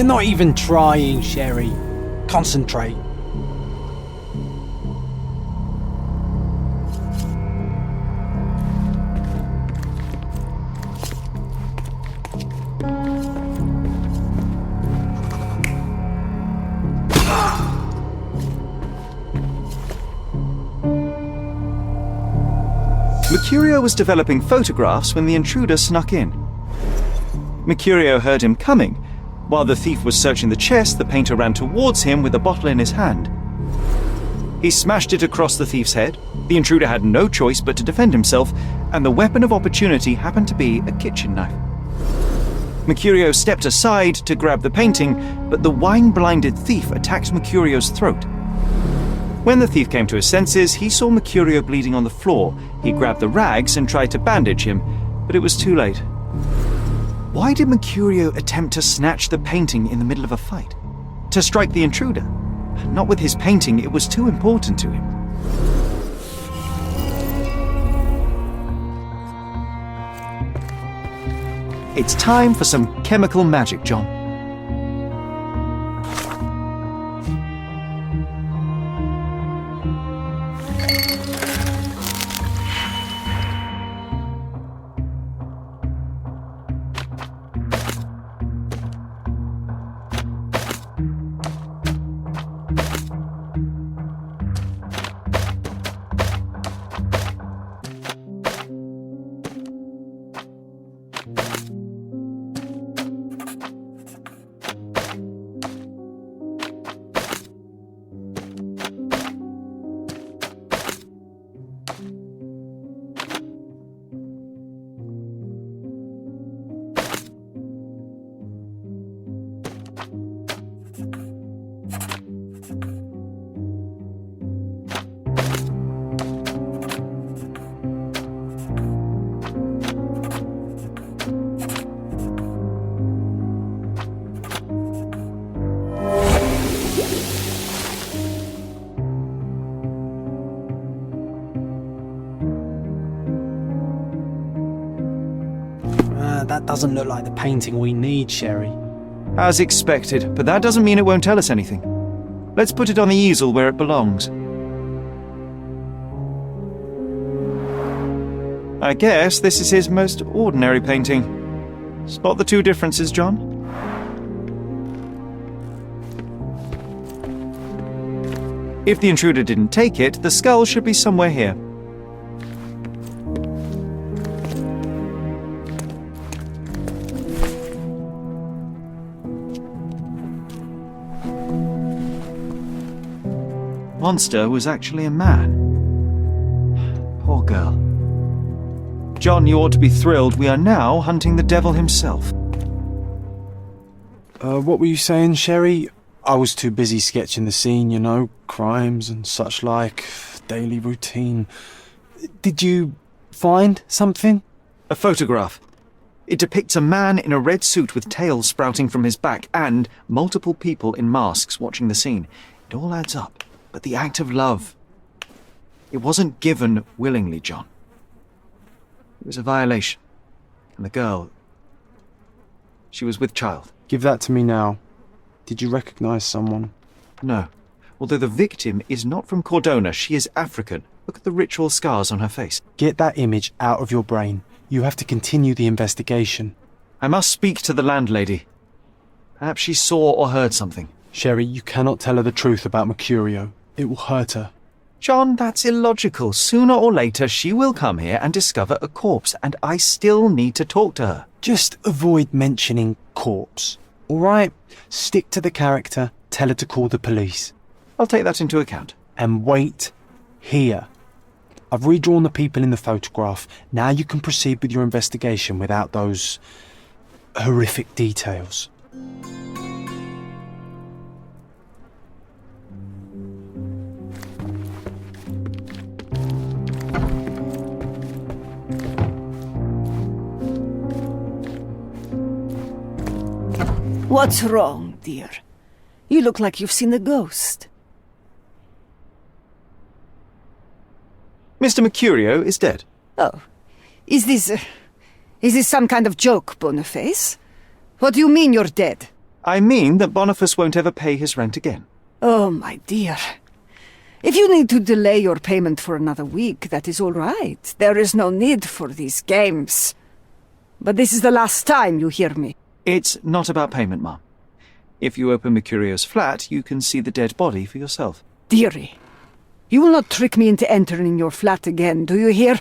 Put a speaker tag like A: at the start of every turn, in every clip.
A: You're not even trying, Sherry. Concentrate.
B: Mercurio was developing photographs when the intruder snuck in. Mercurio heard him coming. While the thief was searching the chest, the painter ran towards him with a bottle in his hand. He smashed it across the thief's head. The intruder had no choice but to defend himself, and the weapon of opportunity happened to be a kitchen knife. Mercurio stepped aside to grab the painting, but the wine-blinded thief attacked Mercurio's throat. When the thief came to his senses, he saw Mercurio bleeding on the floor. He grabbed the rags and tried to bandage him, but it was too late. Why did Mercurio attempt to snatch the painting in the middle of a fight? To strike the intruder? Not with his painting, it was too important to him. It's time for some chemical magic, John.
A: That doesn't look like the painting we need, Sherry.
B: As expected, but that doesn't mean it won't tell us anything. Let's put it on the easel where it belongs. I guess this is his most ordinary painting. Spot the two differences, John? If the intruder didn't take it, the skull should be somewhere here. Monster was actually a man. Poor girl. John, you ought to be thrilled. We are now hunting the devil himself.
A: What were you saying, Sherry? I was too busy sketching the scene, you know, crimes and such like, daily routine. Did you find something?
B: A photograph. It depicts a man in a red suit with tails sprouting from his back and multiple people in masks watching the scene. It all adds up. But the act of love, it wasn't given willingly, John. It was a violation. And the girl, she was with child.
A: Give that to me now. Did you recognize someone?
B: No. Although the victim is not from Cordona, she is African. Look at the ritual scars on her face.
A: Get that image out of your brain. You have to continue the investigation.
B: I must speak to the landlady. Perhaps she saw or heard something.
A: Sherry, you cannot tell her the truth about Mercurio. It will hurt her.
B: John, that's illogical. Sooner or later, she will come here and discover a corpse, and I still need to talk to her.
A: Just avoid mentioning corpse, all right? Stick to the character, tell her to call the police.
B: I'll take that into account.
A: And wait here. I've redrawn the people in the photograph. Now you can proceed with your investigation without those horrific details.
C: What's wrong, dear? You look like you've seen a ghost.
B: Mr. Mercurio is dead.
C: Oh, is this some kind of joke, Boniface? What do you mean you're dead?
B: I mean that Boniface won't ever pay his rent again.
C: Oh, my dear. If you need to delay your payment for another week, that is all right. There is no need for these games. But this is the last time you hear me.
B: It's not about payment, Mum. If you open Mercurio's flat, you can see the dead body for yourself.
C: Dearie, you will not trick me into entering your flat again, do you hear?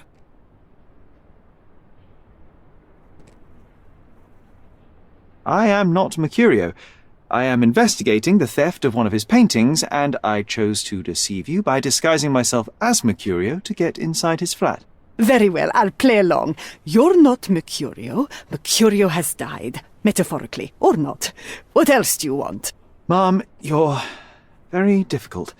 B: I am not Mercurio. I am investigating the theft of one of his paintings, and I chose to deceive you by disguising myself as Mercurio to get inside his flat.
C: Very well, I'll play along. You're not Mercurio. Mercurio has died, metaphorically, or not. What else do you want?
B: Mom, you're very difficult.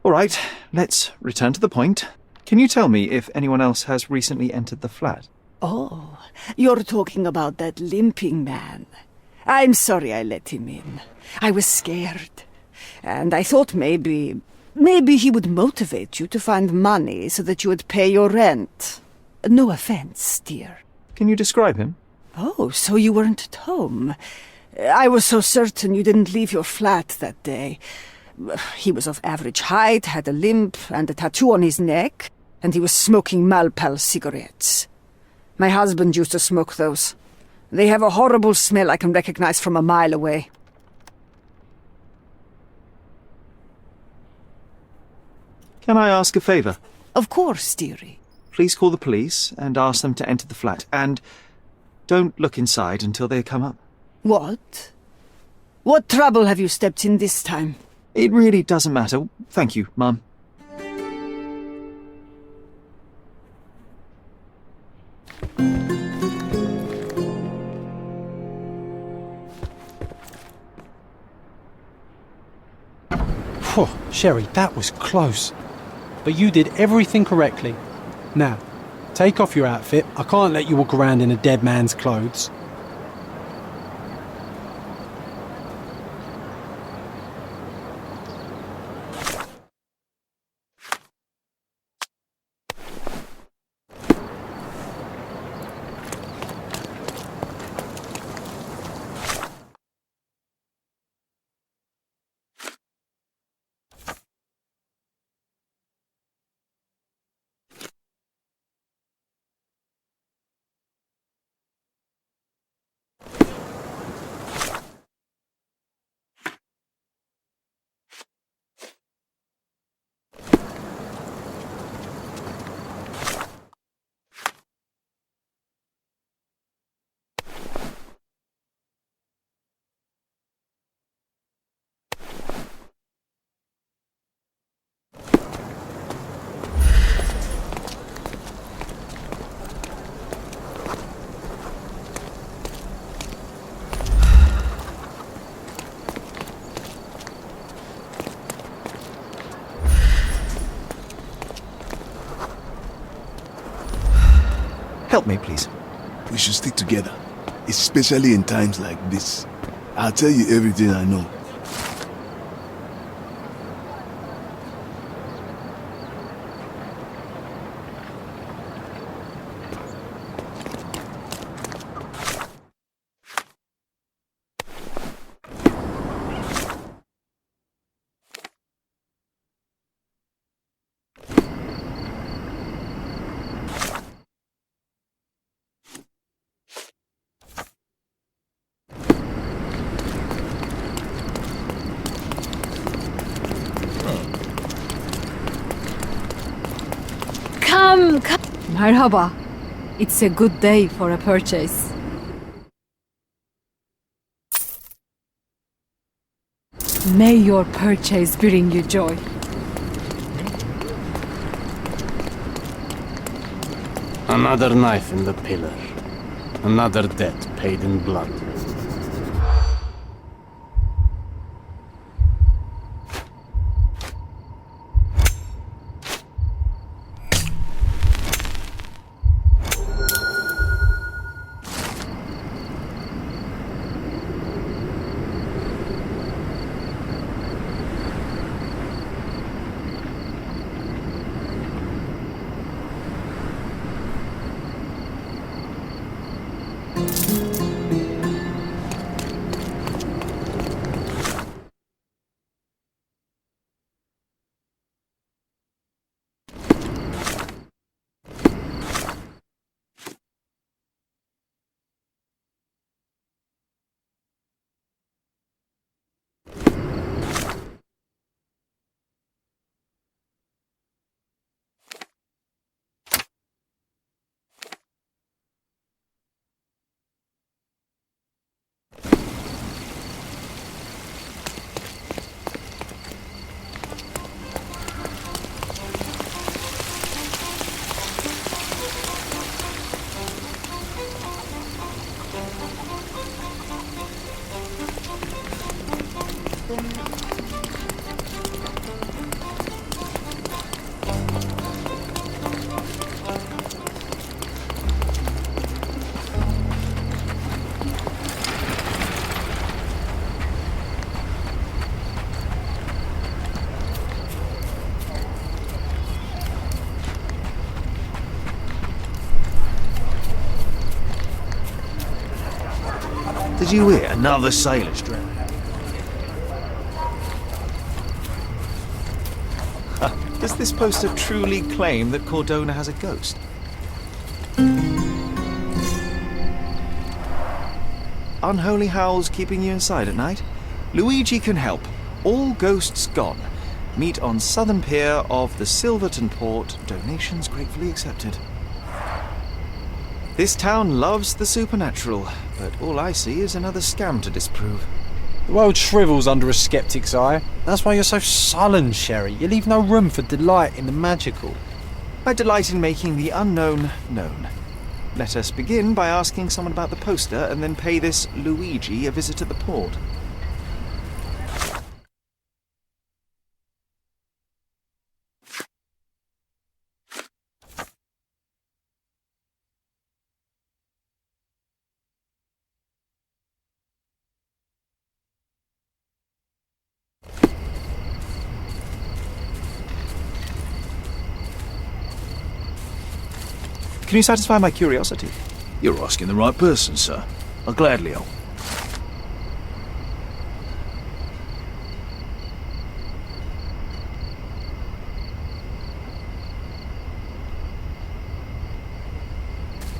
B: All right, let's return to the point. Can you tell me if anyone else has recently entered the flat?
C: Oh, you're talking about that limping man. I'm sorry I let him in. I was scared. And I thought maybe he would motivate you to find money so that you would pay your rent. No offense, dear.
B: Can you describe him?
C: Oh, so you weren't at home. I was so certain you didn't leave your flat that day. He was of average height, had a limp and a tattoo on his neck, and he was smoking Malpal cigarettes. My husband used to smoke those. They have a horrible smell I can recognize from a mile away.
B: Can I ask a favor?
C: Of course, dearie.
B: Please call the police and ask them to enter the flat, and don't look inside until they come up.
C: What? What trouble have you stepped in this time?
B: It really doesn't matter. Thank you, Mum.
A: Phew, Sherry, that was close. But you did everything correctly. Now, take off your outfit. I can't let you walk around in a dead man's clothes.
B: Help me, please.
D: We should stick together, especially in times like this. I'll tell you everything I know.
E: Come. Merhaba. It's a good day for a purchase. May your purchase bring you joy.
F: Another knife in the pillar. Another debt paid in blood.
B: Did you hear? Another sailor's drowned. Does this poster truly claim that Cordona has a ghost? Unholy howls keeping you inside at night? Luigi can help. All ghosts gone. Meet on southern pier of the Silverton port. Donations gratefully accepted. This town loves the supernatural, but all I see is another scam to disprove.
A: The world shrivels under a skeptic's eye. That's why you're so sullen, Sherry. You leave no room for delight in the magical.
B: I delight in making the unknown known. Let us begin by asking someone about the poster and then pay this Luigi a visit at the port. Can you satisfy my curiosity?
D: You're asking the right person, sir. I'll gladly help.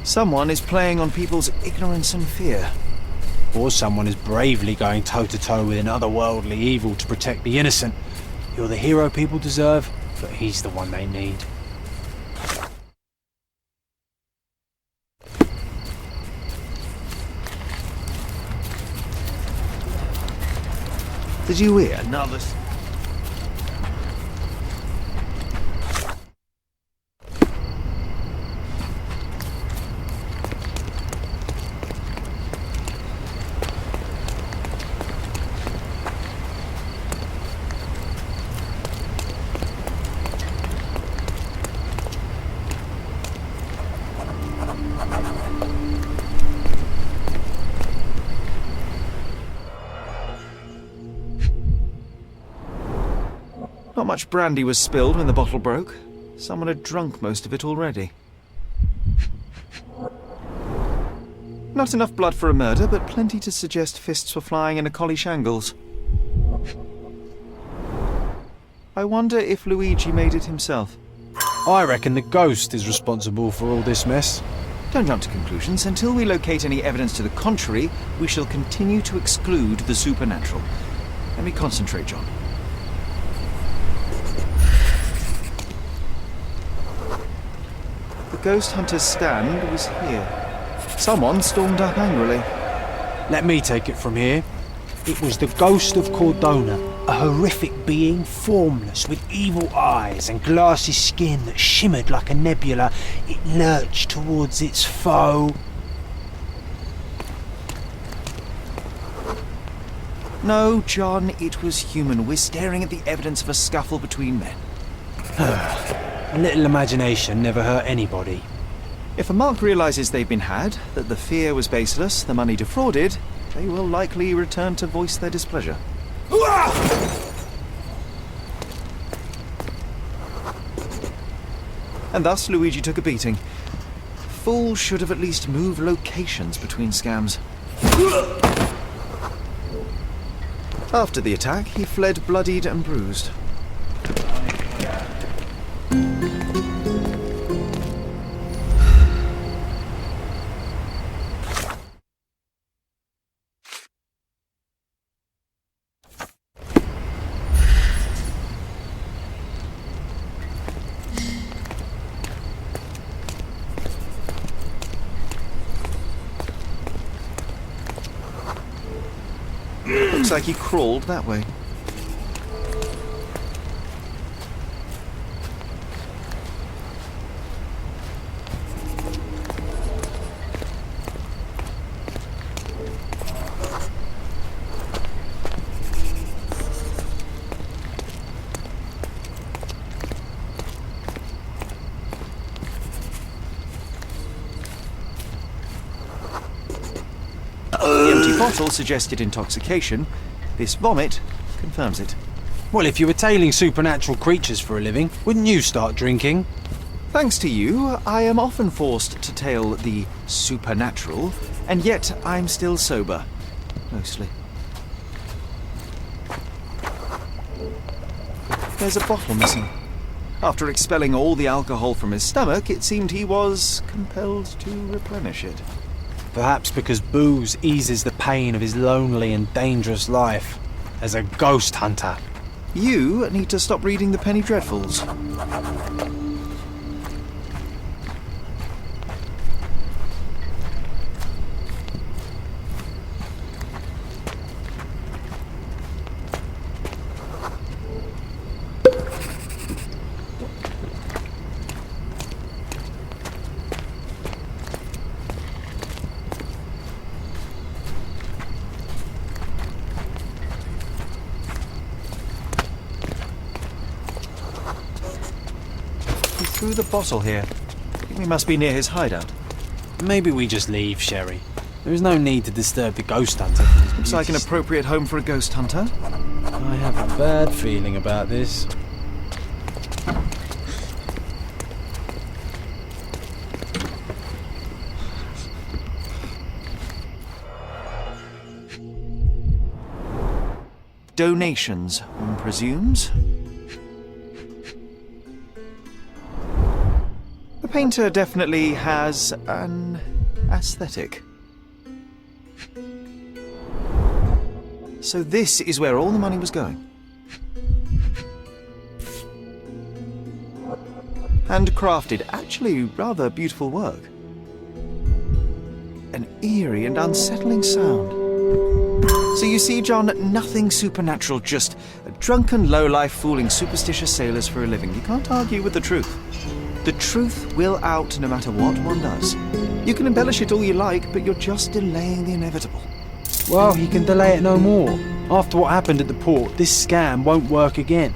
B: Someone is playing on people's ignorance and fear.
A: Or someone is bravely going toe-to-toe with an otherworldly evil to protect the innocent. You're the hero people deserve, but he's the one they need.
B: Did you hear? Another... Not much brandy was spilled when the bottle broke. Someone had drunk most of it already. Not enough blood for a murder, but plenty to suggest fists were flying in a collie shangles. I wonder if Luigi made it himself.
A: I reckon the ghost is responsible for all this mess.
B: Don't jump to conclusions. Until we locate any evidence to the contrary, we shall continue to exclude the supernatural. Let me concentrate, John. The ghost hunter's stand was here. Someone stormed up angrily.
A: Let me take it from here. It was the ghost of Cordona, a horrific being, formless, with evil eyes and glassy skin that shimmered like a nebula. It lurched towards its foe.
B: No, John, it was human. We're staring at the evidence of a scuffle between men.
A: A little imagination never hurt anybody.
B: If a mark realizes they've been had, that the fear was baseless, the money defrauded, they will likely return to voice their displeasure. And thus Luigi took a beating. Fools should have at least moved locations between scams. After the attack, he fled bloodied and bruised. Looks like he crawled that way. The empty bottle suggested intoxication. This vomit confirms it.
A: Well, if you were tailing supernatural creatures for a living, wouldn't you start drinking?
B: Thanks to you, I am often forced to tail the supernatural, and yet I'm still sober. mostly. There's a bottle missing. After expelling all the alcohol from his stomach, it seemed he was compelled to replenish it.
A: Perhaps because booze eases the pain of his lonely and dangerous life as a ghost hunter.
B: You need to stop reading the Penny Dreadfuls. Threw the bottle here. We must be near his hideout.
A: Maybe we just leave, Sherry. There is no need to disturb the ghost hunter.
B: Looks like an appropriate home for a ghost hunter.
A: I have a bad feeling about this.
B: Donations, one presumes. The painter definitely has an aesthetic. So this is where all the money was going. Handcrafted, actually rather beautiful work. An eerie and unsettling sound. So you see, John, nothing supernatural, just a drunken lowlife fooling superstitious sailors for a living. You can't argue with the truth. The truth will out no matter what one does. You can embellish it all you like, but you're just delaying the inevitable.
A: Well, he can delay it no more. After what happened at the port, this scam won't work again.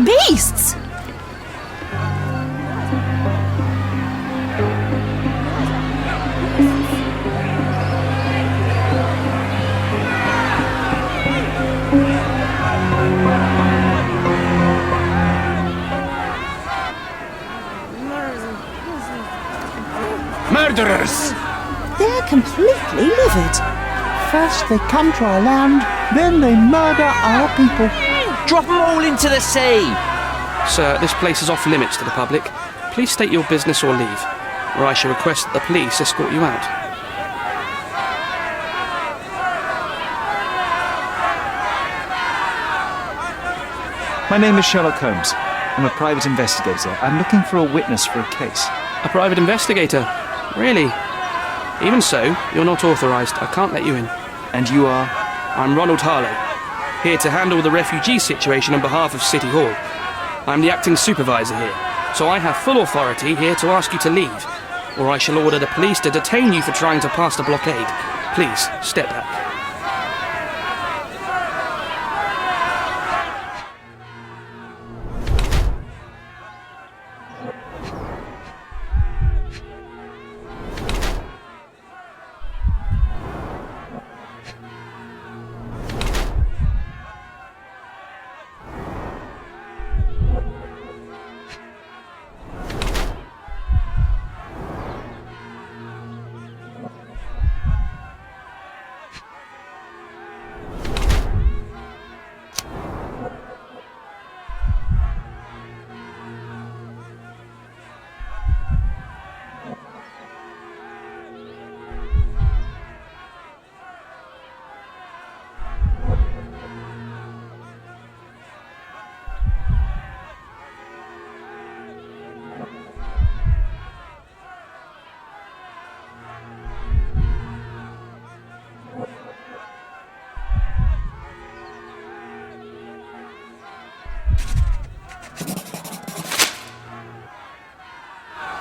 E: Beasts!
F: Murderers!
G: They're completely livid. First they come to our land, then they murder our people.
H: Drop them all into the sea!
I: Sir, this place is off limits to the public. Please state your business or leave, or I shall request that the police escort you out.
B: My name is Sherlock Holmes. I'm a private investigator. I'm looking for a witness for a case.
I: A private investigator? Really? Even so, you're not authorised. I can't let you in.
B: And you are?
I: I'm Ronald Harlow, here to handle the refugee situation on behalf of City Hall. I'm the acting supervisor here, so I have full authority here to ask you to leave, or I shall order the police to detain you for trying to pass the blockade. Please, step back.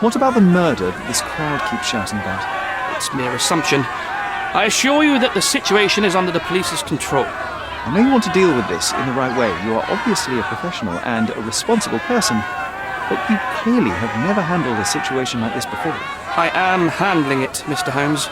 B: What about the murder that this crowd keeps shouting about?
I: It's mere assumption. I assure you that the situation is under the police's control.
B: I know you want to deal with this in the right way. You are obviously a professional and a responsible person, but you clearly have never handled a situation like this before.
I: I am handling it, Mr. Holmes.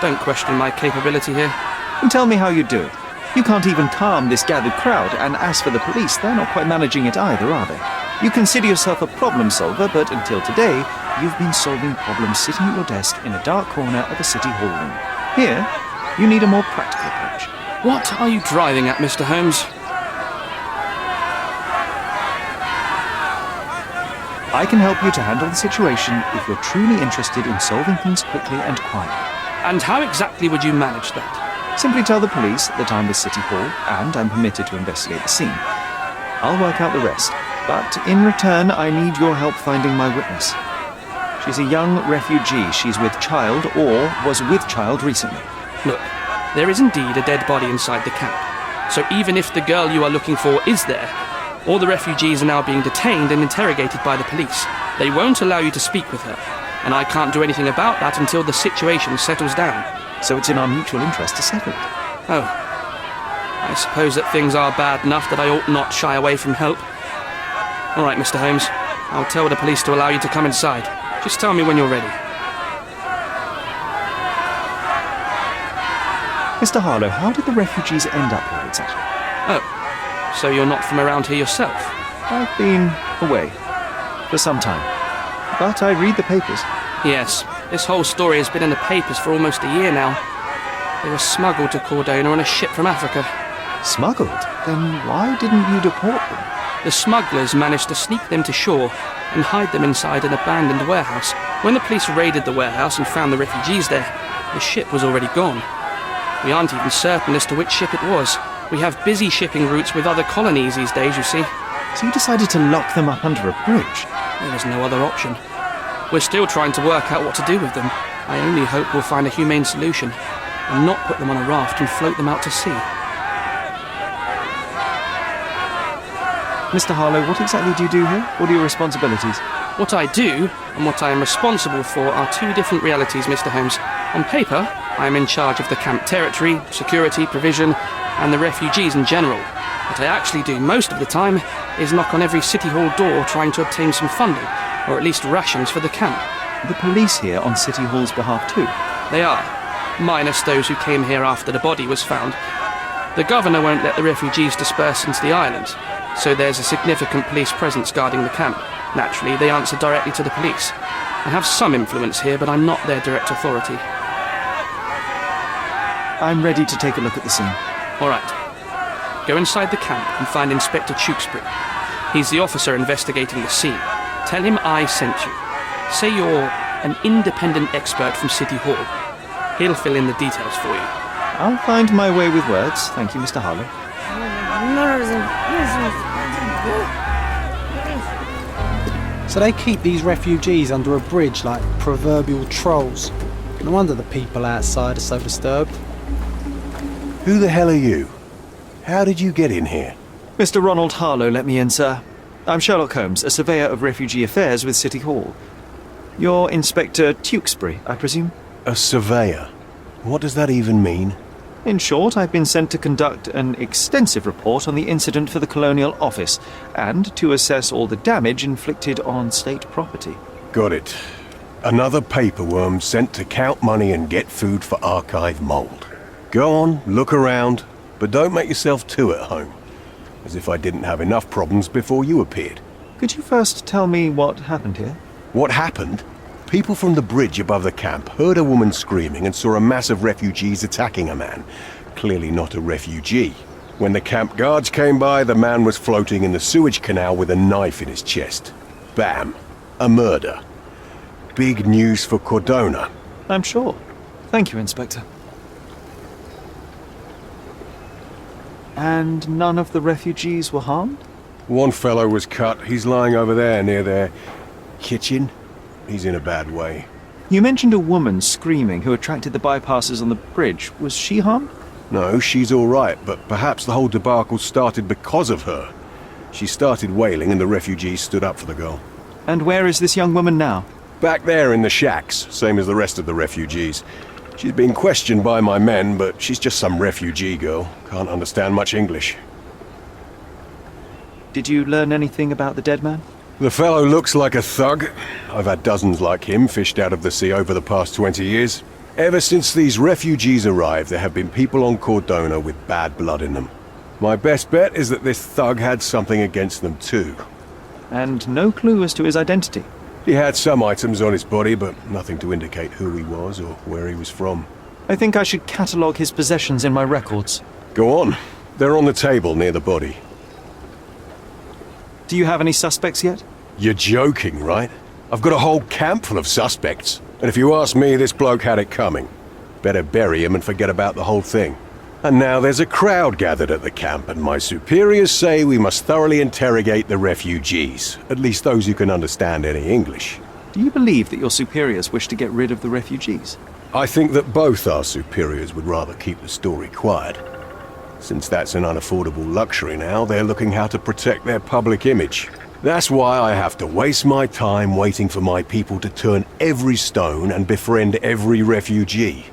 I: Don't question my capability here.
B: And tell me how you do it. You can't even calm this gathered crowd, and as for the police, they're not quite managing it either, are they? You consider yourself a problem solver, but until today, you've been solving problems sitting at your desk in a dark corner of a city hall room. Here, you need a more practical approach.
I: What are you driving at, Mr. Holmes?
B: I can help you to handle the situation if you're truly interested in solving things quickly and quietly.
I: And how exactly would you manage that?
B: Simply tell the police that I'm with City Hall and I'm permitted to investigate the scene. I'll work out the rest, but in return I need your help finding my witness. She's a young refugee. She's with child or was with child recently.
I: Look, there is indeed a dead body inside the camp. So even if the girl you are looking for is there, all the refugees are now being detained and interrogated by the police. They won't allow you to speak with her, and I can't do anything about that until the situation settles down.
B: So it's in our mutual interest to settle it.
I: Oh. I suppose that things are bad enough that I ought not shy away from help. All right, Mr. Holmes. I'll tell the police to allow you to come inside. Just tell me when you're ready.
B: Mr. Harlow, how did the refugees end up here exactly?
I: Oh, so you're not from around here yourself?
B: I've been away for some time, but I read the papers.
I: Yes, this whole story has been in the papers for almost a year now. They were smuggled to Cordona on a ship from Africa.
B: Smuggled? Then why didn't you deport them?
I: The smugglers managed to sneak them to shore and hide them inside an abandoned warehouse. When the police raided the warehouse and found the refugees there, the ship was already gone. We aren't even certain as to which ship it was. We have busy shipping routes with other colonies these days, you see.
B: So you decided to lock them up under a bridge?
I: There was no other option. We're still trying to work out what to do with them. I only hope we'll find a humane solution and not put them on a raft and float them out to sea.
B: Mr. Harlow, what exactly do you do here? What are your responsibilities?
I: What I do and what I am responsible for are two different realities, Mr. Holmes. On paper, I am in charge of the camp territory, security, provision, and the refugees in general. What I actually do most of the time is knock on every City Hall door trying to obtain some funding, or at least rations for the camp.
B: The police here on City Hall's behalf too?
I: They are, minus those who came here after the body was found. The governor won't let the refugees disperse into the island, so there's a significant police presence guarding the camp. Naturally, they answer directly to the police. I have some influence here, but I'm not their direct authority.
B: I'm ready to take a look at the scene.
I: All right. Go inside the camp and find Inspector Tewkesbury. He's the officer investigating the scene. Tell him I sent you. Say you're an independent expert from City Hall. He'll fill in the details for you.
B: I'll find my way with words. Thank you, Mr. Harlow.
A: So they keep these refugees under a bridge like proverbial trolls. No wonder the people outside are so disturbed.
J: Who the hell are you? How did you get in here?
B: Mr. Ronald Harlow let me in, sir. I'm Sherlock Holmes, a surveyor of refugee affairs with City Hall. You're Inspector Tewkesbury, I presume?
J: A surveyor? What does that even mean?
B: In short, I've been sent to conduct an extensive report on the incident for the Colonial Office and to assess all the damage inflicted on state property.
J: Got it. Another paperworm sent to count money and get food for archive mould. Go on, look around, but don't make yourself too at home. As if I didn't have enough problems before you appeared.
B: Could you first tell me what happened here?
J: What happened? People from the bridge above the camp heard a woman screaming and saw a mass of refugees attacking a man. Clearly not a refugee. When the camp guards came by, the man was floating in the sewage canal with a knife in his chest. Bam. A murder. Big news for Cordona.
B: I'm sure. Thank you, Inspector. And none of the refugees were harmed?
J: One fellow was cut. He's lying over there near their kitchen. He's in a bad way.
B: You mentioned a woman screaming who attracted the bypassers on the bridge. Was she harmed?
J: No, she's all right, but perhaps the whole debacle started because of her. She started wailing and the refugees stood up for the girl.
B: And where is this young woman now?
J: Back there in the shacks, same as the rest of the refugees. She's been questioned by my men, but she's just some refugee girl. Can't understand much English.
B: Did you learn anything about the dead man?
J: The fellow looks like a thug. I've had dozens like him fished out of the sea over the past 20 years. Ever since these refugees arrived, there have been people on Cordona with bad blood in them. My best bet is that this thug had something against them too.
B: And no clue as to his identity.
J: He had some items on his body, but nothing to indicate who he was or where he was from.
B: I think I should catalogue his possessions in my records.
J: Go on. They're on the table near the body.
B: Do you have any suspects yet?
J: You're joking, right? I've got a whole camp full of suspects. And if you ask me, this bloke had it coming. Better bury him and forget about the whole thing. And now there's a crowd gathered at the camp, and my superiors say we must thoroughly interrogate the refugees. At least those who can understand any English.
B: Do you believe that your superiors wish to get rid of the refugees?
J: I think that both our superiors would rather keep the story quiet. Since that's an unaffordable luxury now, they're looking how to protect their public image. That's why I have to waste my time waiting for my people to turn every stone and befriend every refugee.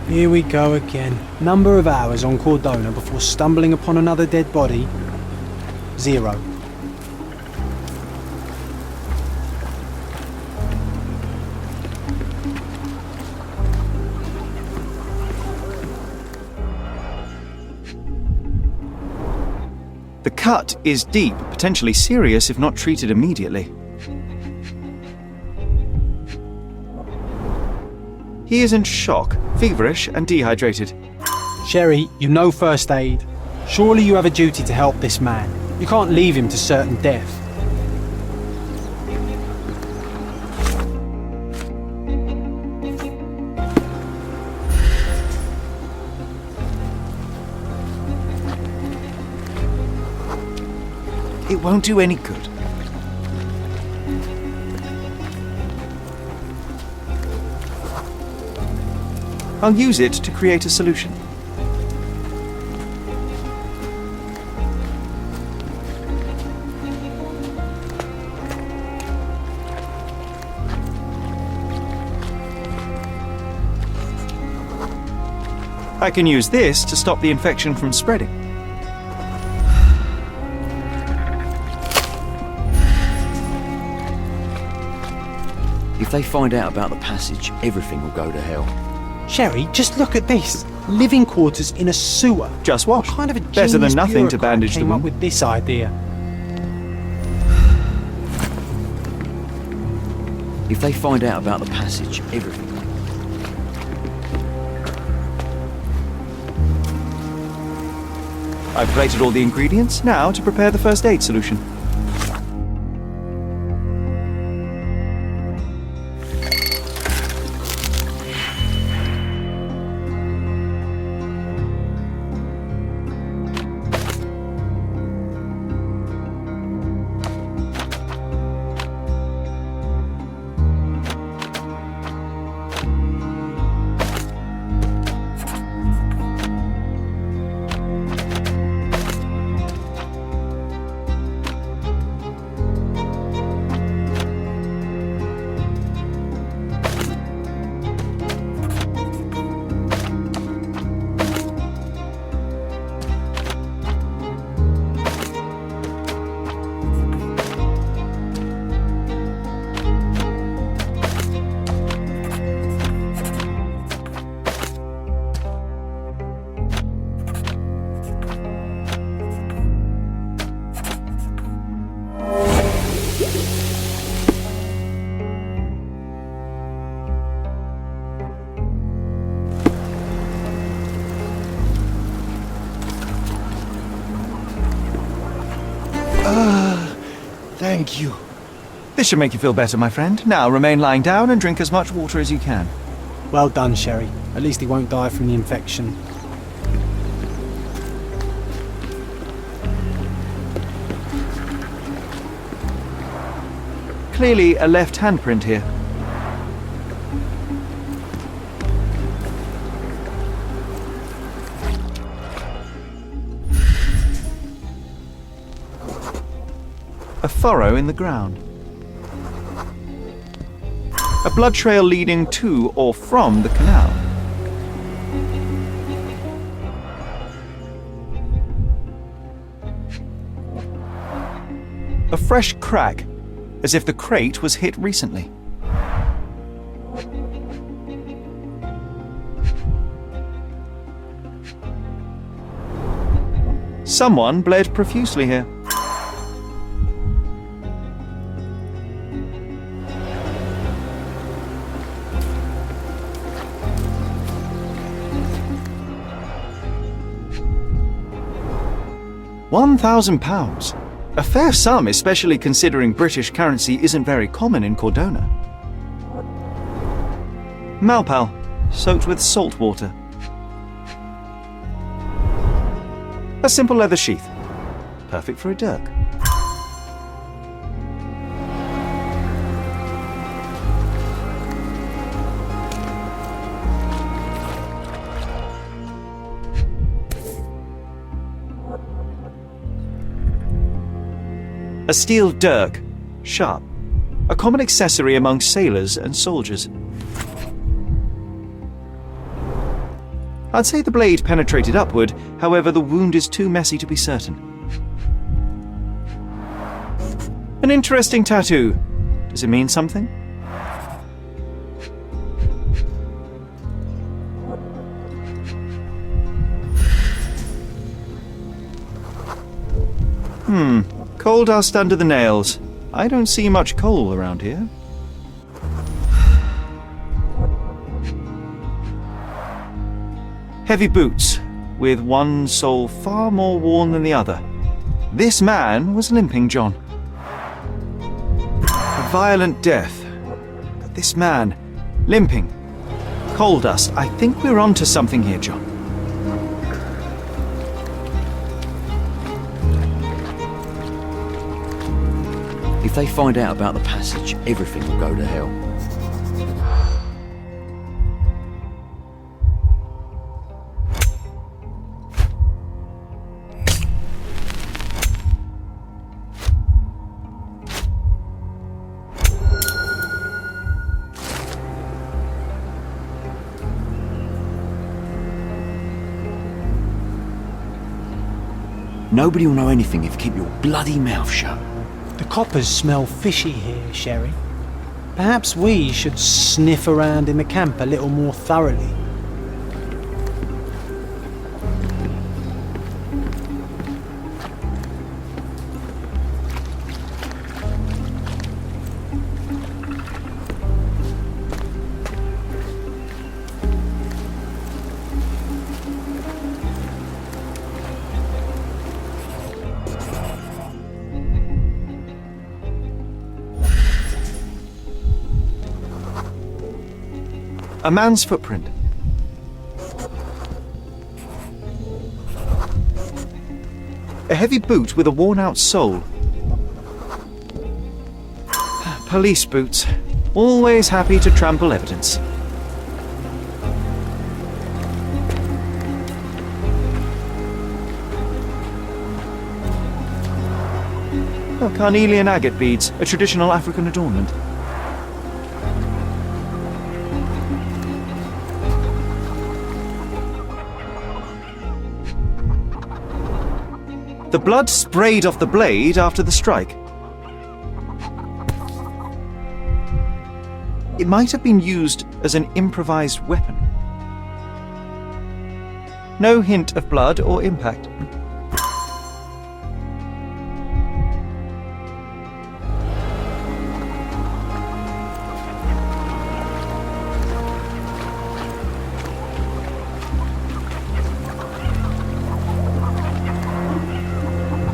A: Here we go again. Number of hours on Cordona before stumbling upon another dead body? 0.
B: The cut is deep, potentially serious if not treated immediately. He is in shock, feverish and dehydrated.
A: Sherry, you know first aid. Surely you have a duty to help this man. You can't leave him to certain death.
B: It won't do any good. I'll use it to create a solution. I can use this to stop the infection from spreading.
H: If they find out about the passage, everything will go to hell.
A: Sherry, just look at this. Living quarters in a sewer.
B: Just what?
A: What kind of a
B: Better than
A: genius
B: nothing to
A: bureaucrat
B: bandage the
A: came up
B: wound.
A: with this idea?
H: If they find out about the passage, everything.
B: I've plated all the ingredients, now to prepare the first aid solution.
J: Thank you.
B: This should make you feel better, my friend. Now remain lying down and drink as much water as you can.
A: Well done, Sherry. At least he won't die from the infection.
B: Clearly a left handprint here. a furrow in the ground. A blood trail leading to or from the canal. A fresh crack, as if the crate was hit recently. Someone bled profusely here. £1,000. A fair sum, especially considering British currency isn't very common in Cordona. Malpal, soaked with salt water. A simple leather sheath. Perfect for a dirk. A steel dirk, sharp, a common accessory among sailors and soldiers. I'd say the blade penetrated upward, however the wound is too messy to be certain. An interesting tattoo. Does it mean something? Coal dust under the nails. I don't see much coal around here. Heavy boots, with one sole far more worn than the other. This man was limping John. A violent death. But this man, limping. Coal dust. I think we're onto something here, John.
H: If they find out about the passage, everything will go to hell. Nobody will know anything if you keep your bloody mouth shut.
A: The coppers smell fishy here, Sherry. Perhaps we should sniff around in the camp a little more thoroughly.
B: A man's footprint. A heavy boot with a worn-out sole. Police boots. Always happy to trample evidence. Oh, carnelian agate beads, a traditional African adornment. The blood sprayed off the blade after the strike. It might have been used as an improvised weapon. No hint of blood or impact.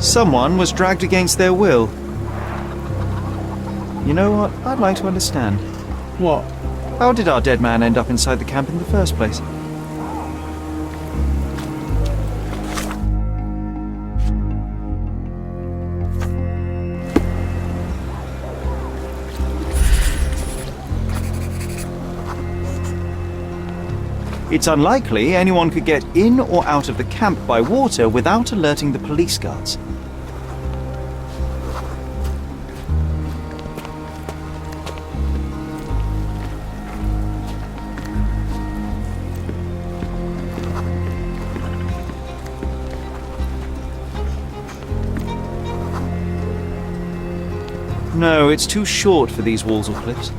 B: Someone was dragged against their will. You know what? I'd like to understand.
A: What?
B: How did our dead man end up inside the camp in the first place? It's unlikely anyone could get in or out of the camp by water without alerting the police guards. No, it's too short for these walls or cliffs.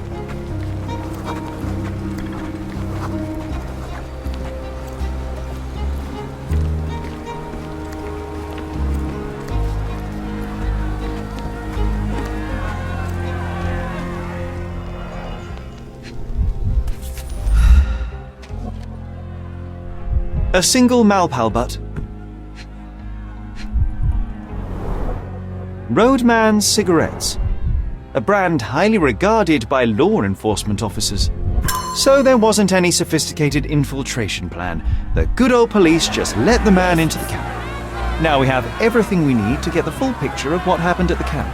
B: A single Malpal butt. Roadman cigarettes. A brand highly regarded by law enforcement officers. So there wasn't any sophisticated infiltration plan. The good old police just let the man into the camp. Now we have everything we need to get the full picture of what happened at the camp.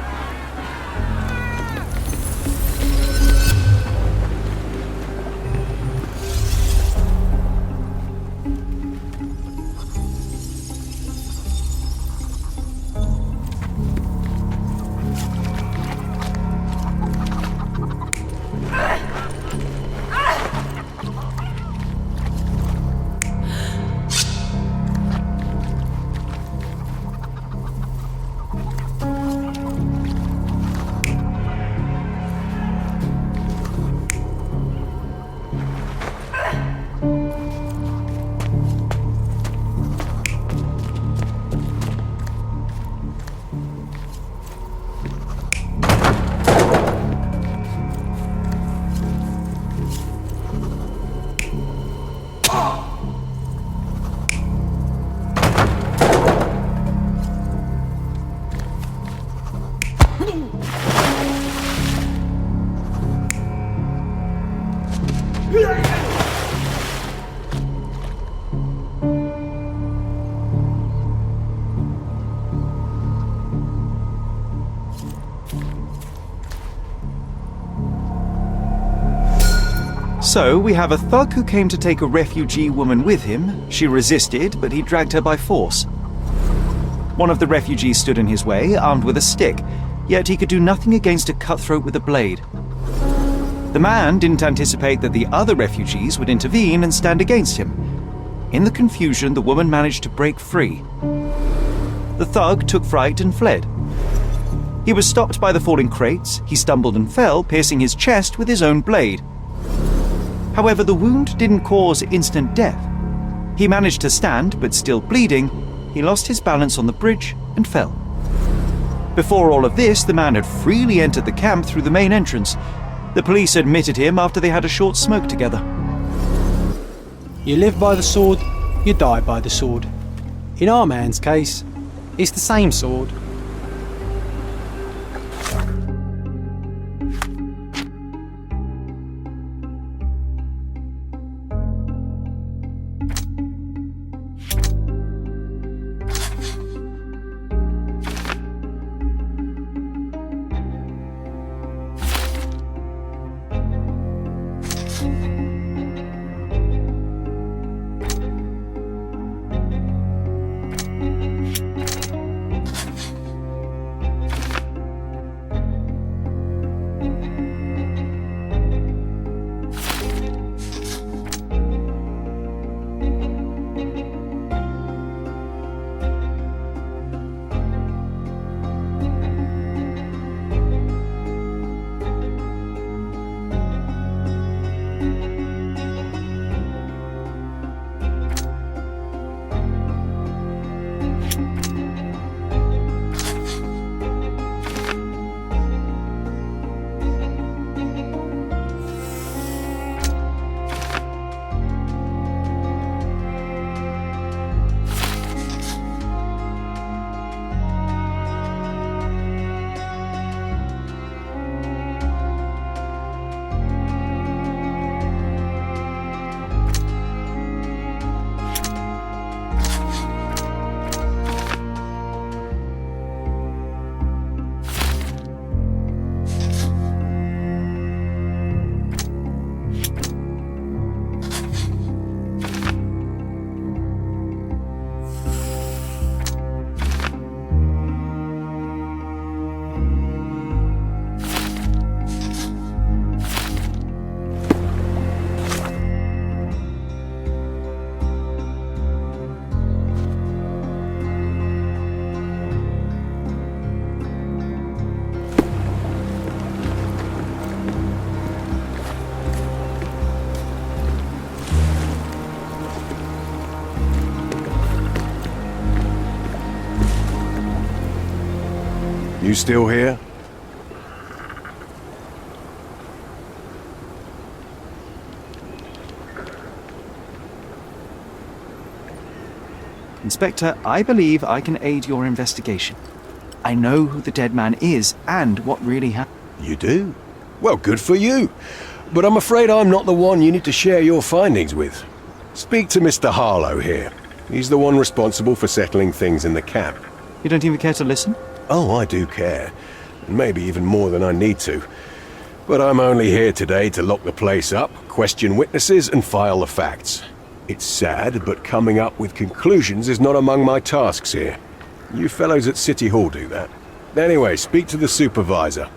B: So, we have a thug who came to take a refugee woman with him. She resisted, but he dragged her by force. One of the refugees stood in his way, armed with a stick, yet he could do nothing against a cutthroat with a blade. The man didn't anticipate that the other refugees would intervene and stand against him. In the confusion, the woman managed to break free. The thug took fright and fled. He was stopped by the falling crates. He stumbled and fell, piercing his chest with his own blade. However, the wound didn't cause instant death. He managed to stand, but still bleeding, he lost his balance on the bridge and fell. Before all of this, the man had freely entered the camp through the main entrance. The police admitted him after they had a short smoke together.
A: You live by the sword, you die by the sword. In our man's case, it's the same sword.
J: You still here?
B: Inspector, I believe I can aid your investigation. I know who the dead man is and what really happened.
J: You do? Well, good for you. But I'm afraid I'm not the one you need to share your findings with. Speak to Mr. Harlow here. He's the one responsible for settling things in the camp.
B: You don't even care to listen?
J: Oh, I do care. And maybe even more than I need to. But I'm only here today to lock the place up, question witnesses, and file the facts. It's sad, but coming up with conclusions is not among my tasks here. You fellows at City Hall do that. Anyway, speak to the supervisor.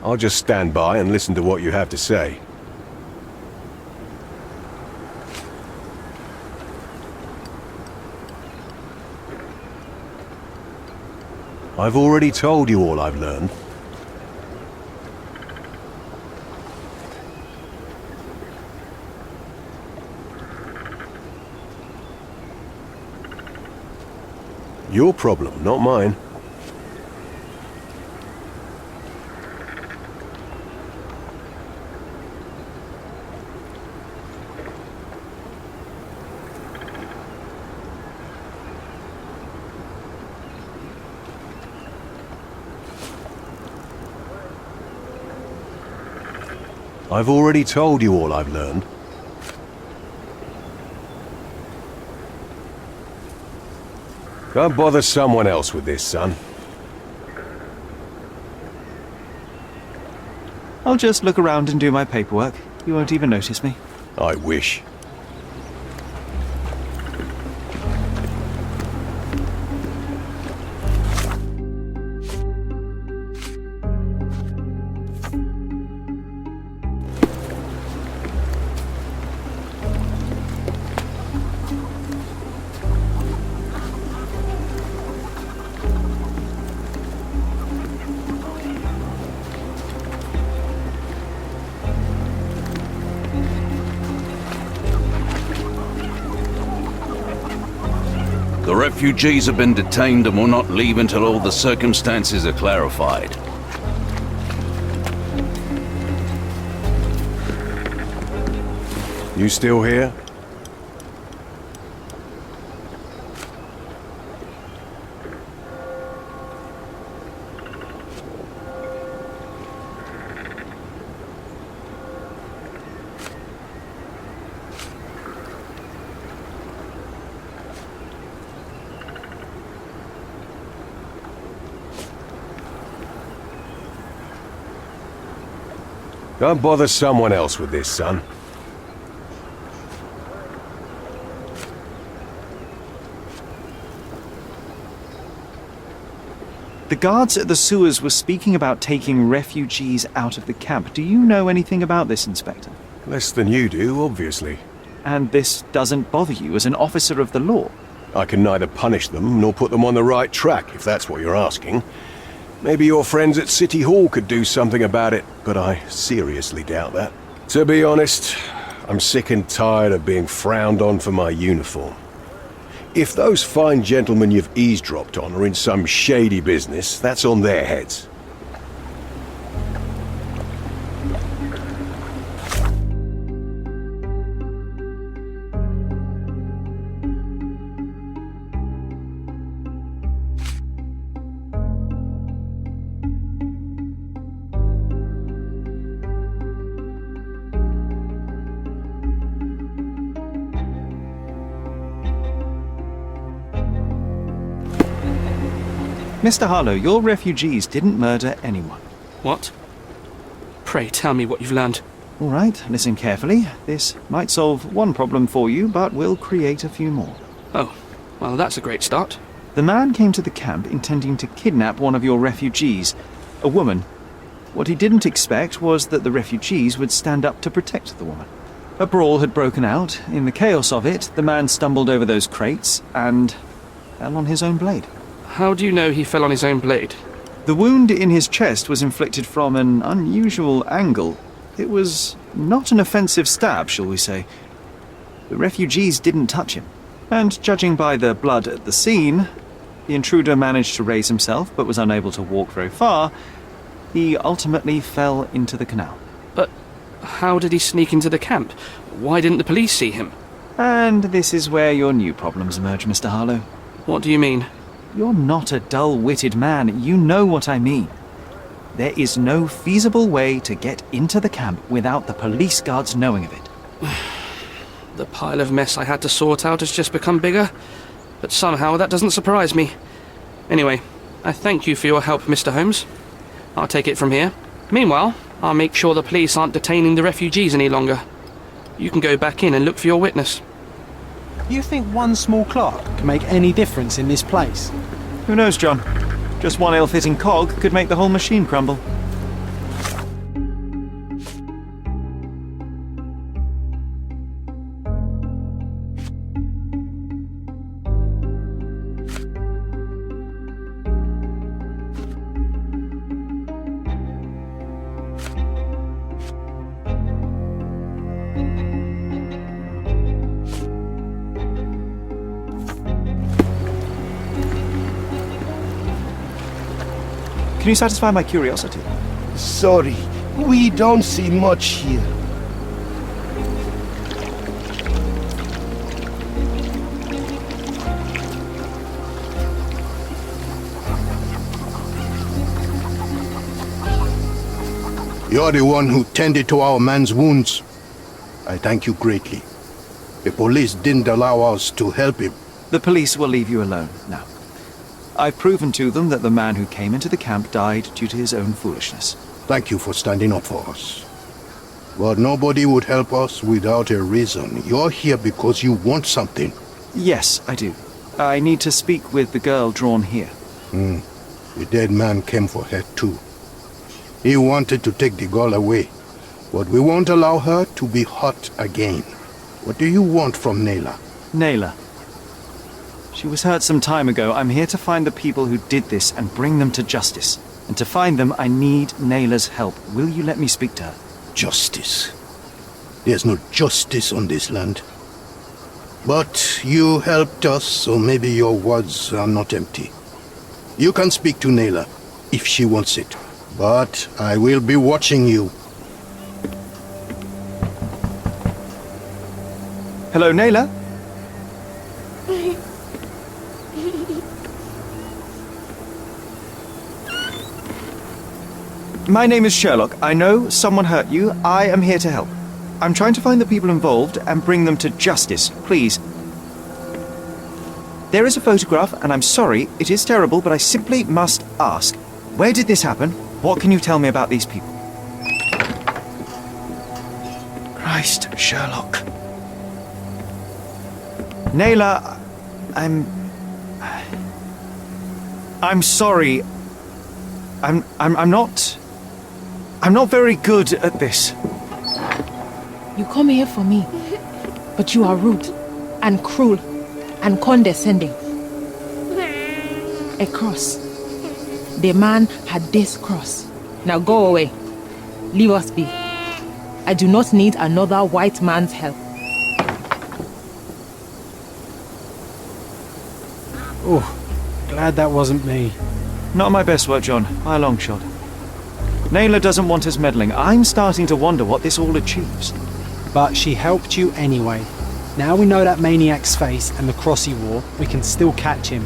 J: I'll just stand by and listen to what you have to say. I've already told you all I've learned. Your problem, not mine. I've already told you all I've learned. Don't bother someone else with this, son.
B: I'll just look around and do my paperwork. You won't even notice me.
J: I wish.
K: The refugees have been detained and will not leave until all the circumstances are clarified.
J: You still here? Don't bother someone else with this, son.
B: The guards at the sewers were speaking about taking refugees out of the camp. Do you know anything about this, Inspector?
J: Less than you do, obviously.
B: And this doesn't bother you as an officer of the law?
J: I can neither punish them nor put them on the right track, if that's what you're asking. Maybe your friends at City Hall could do something about it, but I seriously doubt that. To be honest, I'm sick and tired of being frowned on for my uniform. If those fine gentlemen you've eavesdropped on are in some shady business, that's on their heads.
B: Mr. Harlow, your refugees didn't murder anyone.
I: What? Pray tell me what you've learned.
B: All right, listen carefully. This might solve one problem for you, but will create a few more.
I: Oh, well, that's a great start.
B: The man came to the camp intending to kidnap one of your refugees, a woman. What he didn't expect was that the refugees would stand up to protect the woman. A brawl had broken out. In the chaos of it, the man stumbled over those crates and fell on his own blade.
I: How do you know he fell on his own blade?
B: The wound in his chest was inflicted from an unusual angle. It was not an offensive stab, shall we say. The refugees didn't touch him. And judging by the blood at the scene, The intruder managed to raise himself, but was unable to walk very far. He ultimately fell into the canal.
I: But how did he sneak into the camp? Why didn't the police see him?
B: And this is where your new problems emerge, Mr. Harlow.
I: What do you mean?
B: You're not a dull-witted man. You know what I mean. There is no feasible way to get into the camp without the police guards knowing of it.
I: The pile of mess I had to sort out has just become bigger, but somehow that doesn't surprise me. Anyway, I thank you for your help, Mr. Holmes. I'll take it from here. Meanwhile, I'll make sure the police aren't detaining the refugees any longer. You can go back in and look for your witness.
A: You think one small clerk can make any difference in this place?
B: Who knows, John? Just one ill-fitting cog could make the whole machine crumble. Can you satisfy my curiosity?
L: Sorry, we don't see much here.
D: You're the one who tended to our man's wounds. I thank you greatly. The police didn't allow us to help him.
B: The police will leave you alone now. I've proven to them that the man who came into the camp died due to his own foolishness.
D: Thank you for standing up for us. But nobody would help us without a reason. You're here because you want something.
B: Yes, I do. I need to speak with the girl drawn here.
D: The dead man came for her too. He wanted to take the girl away, but we won't allow her to be hurt again. What do you want from Naila?
B: Naila. She was hurt some time ago. I'm here to find the people who did this and bring them to justice. And to find them, I need Naila's help. Will you let me speak to her?
D: Justice. There's no justice on this land. But you helped us, so maybe your words are not empty. You can speak to Naila, if she wants it. But I will be watching you.
B: Hello, Naila? My name is Sherlock. I know someone hurt you. I am here to help. I'm trying to find the people involved and bring them to justice. Please. There is a photograph, and I'm sorry, it is terrible, but I simply must ask. Where did this happen? What can you tell me about these people? Christ, Sherlock. Naila, I'm sorry. I'm not very good at this.
M: You come here for me, but you are rude and cruel and condescending. A cross. The man had this cross. Now go away. Leave us be. I do not need another white man's help.
A: Oh, glad that wasn't me.
B: Not my best work, John, by a long shot. Naila doesn't want us meddling. I'm starting to wonder what this all achieves.
A: But she helped you anyway. Now we know that maniac's face and the cross he wore, we can still catch him.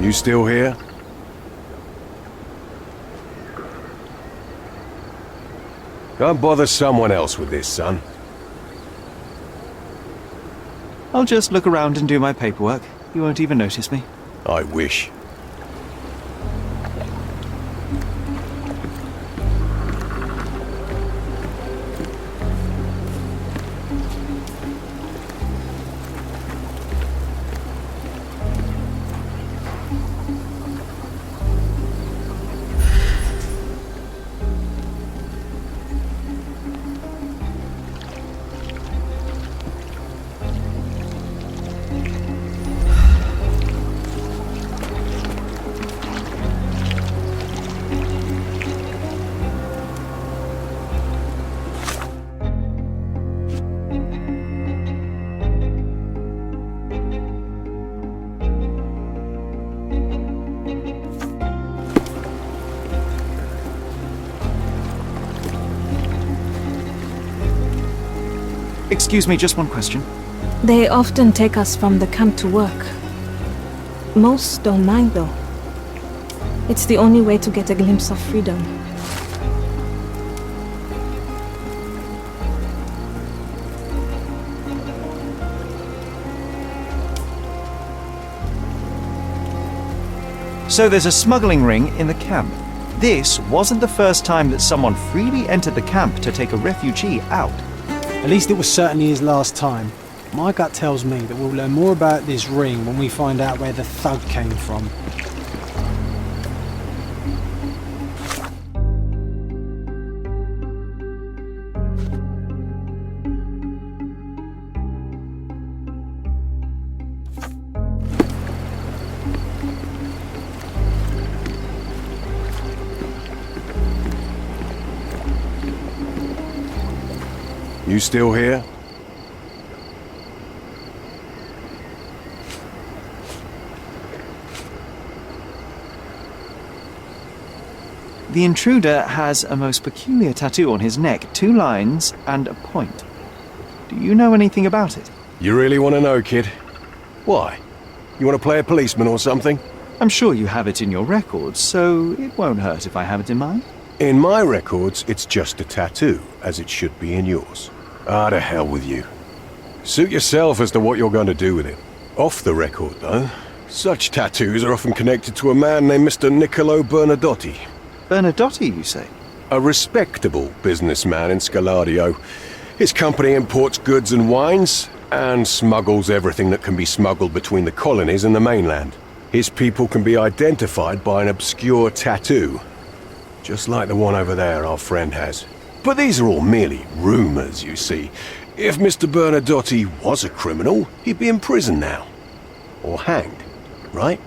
J: You still here? Go and bother someone else with this, son.
B: I'll just look around and do my paperwork. You won't even notice me.
J: I wish.
B: Excuse me, just one question.
E: They often take us from the camp to work. Most don't mind, though. It's the only way to get a glimpse of freedom.
B: So there's a smuggling ring in the camp. This wasn't the first time that someone freely entered the camp to take a refugee out.
A: At least it was certainly his last time. My gut tells me that we'll learn more about this ring when we find out where the thug came from.
J: You still here?
B: The intruder has a most peculiar tattoo on his neck, 2 lines and a point. Do you know anything about it?
J: You really want to know, kid? Why? You want to play a policeman or something?
B: I'm sure you have it in your records, so it won't hurt if I have it in mine.
J: In my records, it's just a tattoo, as it should be in yours. Ah, to hell with you. Suit yourself as to what you're going to do with it. Off the record, though, such tattoos are often connected to a man named Mr. Niccolo Bernadotti.
B: Bernadotti, you say?
J: A respectable businessman in Scalario. His company imports goods and wines, and smuggles everything that can be smuggled between the colonies and the mainland. His people can be identified by an obscure tattoo, just like the one over there our friend has. But these are all merely rumors, you see. If Mr. Bernadotti was a criminal, he'd be in prison now. Or hanged, right?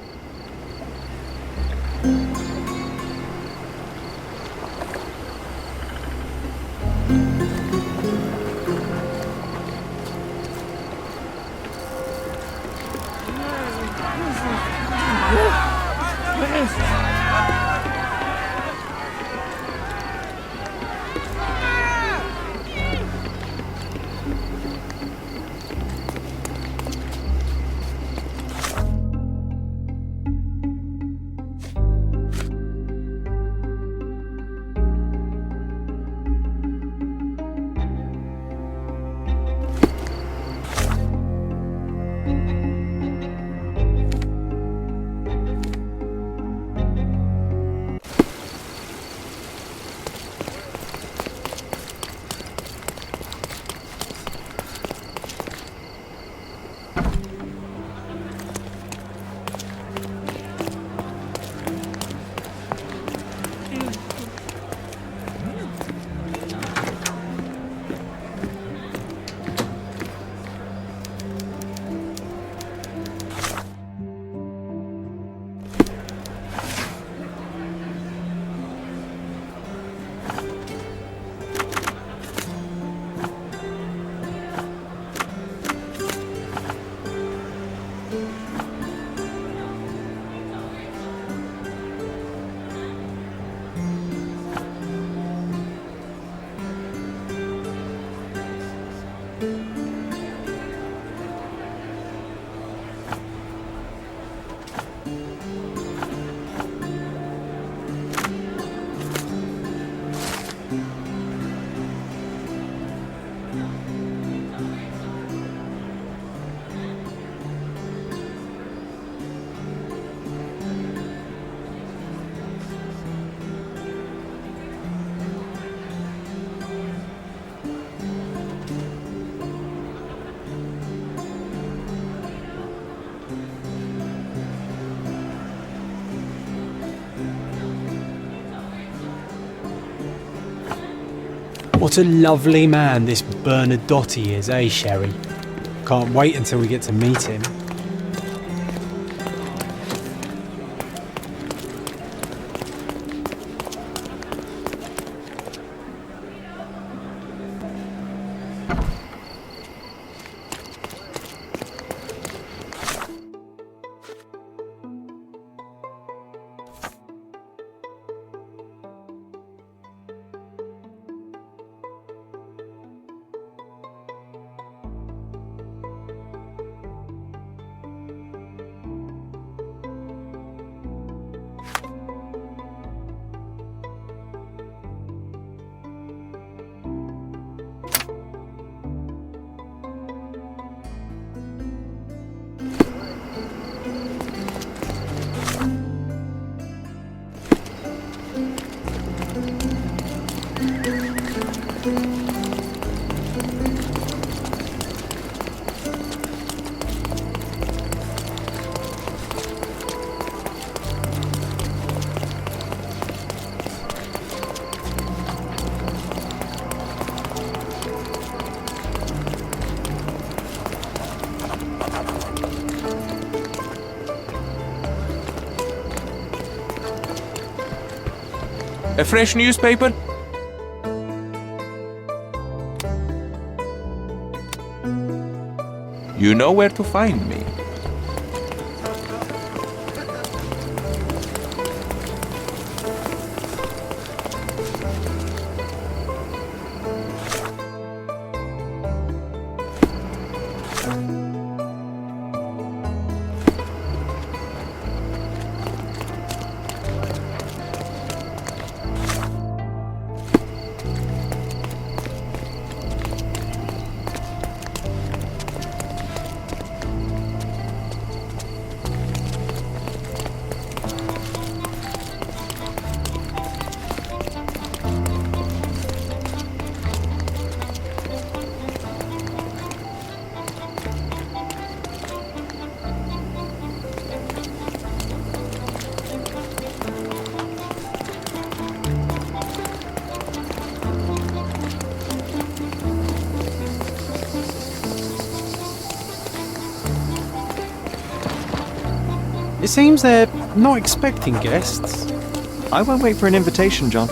A: What a lovely man this Bernadotte is, eh, Sherry? Can't wait until we get to meet him.
N: A fresh newspaper? You know where to find me.
A: It seems they're not expecting guests.
B: I won't wait for an invitation, John.